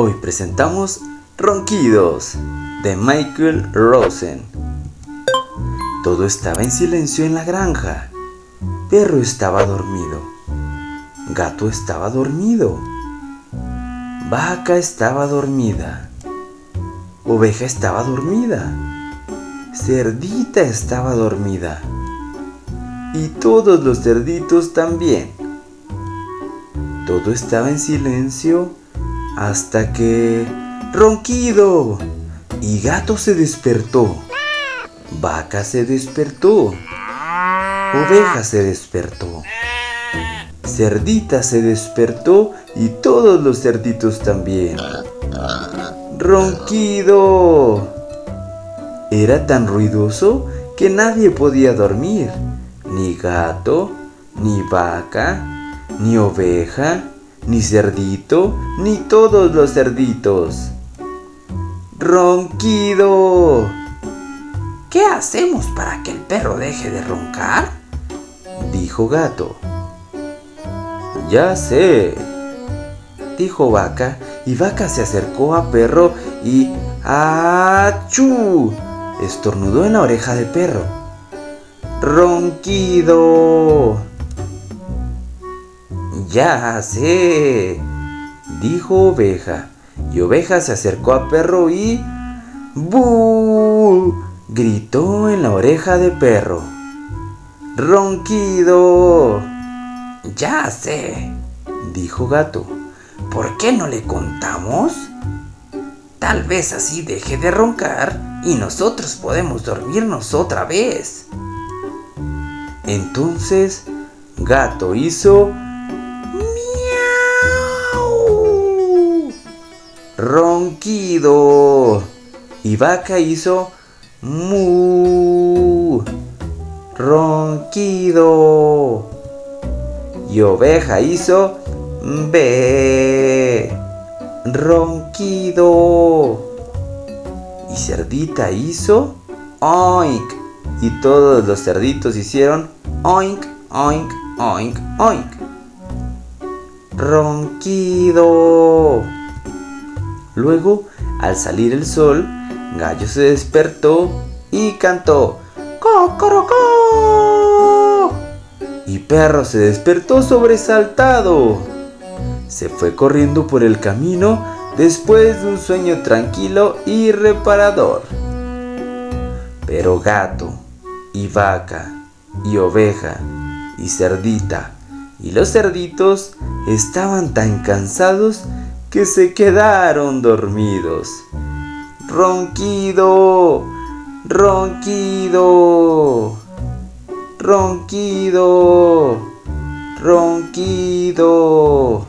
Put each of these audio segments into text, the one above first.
Hoy presentamos Ronquidos de Michael Rosen. Todo estaba en silencio en la granja. Perro estaba dormido. Gato estaba dormido. Vaca estaba dormida. Oveja estaba dormida. Cerdita estaba dormida. Y todos los cerditos también. Todo estaba en silencio hasta que... ¡Ronquido! Y Gato se despertó. Vaca se despertó. Oveja se despertó. Cerdita se despertó y todos los cerditos también. ¡Ronquido! Era tan ruidoso que nadie podía dormir. Ni gato, ni vaca, ni oveja, ni cerdito, ni todos los cerditos. ¡Ronquido! ¿Qué hacemos para que el perro deje de roncar?, dijo Gato. Ya sé, dijo Vaca, y Vaca se acercó a Perro y ¡achú!, estornudó en la oreja de Perro. ¡Ronquido! Ya sé, dijo Oveja, y Oveja se acercó a Perro y ¡bú!, gritó en la oreja de Perro. ¡Ronquido! Ya sé, dijo Gato. ¿Por qué no le contamos? Tal vez así deje de roncar y nosotros podemos dormirnos otra vez. Entonces Gato hizo ¡miau! ¡Ronquido! Y Vaca hizo ¡mu! ¡Ronquido! Y Oveja hizo ¡be! ¡Ronquido! Y Cerdita hizo ¡oink! Y todos los cerditos hicieron ¡oink, oink, oink, oink! ¡Ronquido! Luego, al salir el sol, Gallo se despertó y cantó ¡cocorocó! Y Perro se despertó sobresaltado. Se fue corriendo por el camino después de un sueño tranquilo y reparador. Pero Gato y Vaca y Oveja y Cerdita y los cerditos estaban tan cansados que se quedaron dormidos. ¡Ronquido! ¡Ronquido! ¡Ronquido! ¡Ronquido!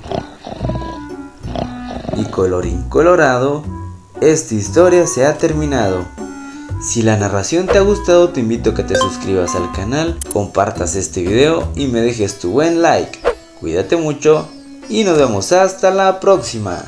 Y colorín colorado, esta historia se ha terminado. Si la narración te ha gustado, te invito a que te suscribas al canal, compartas este video y me dejes tu buen like. Cuídate mucho y nos vemos hasta la próxima.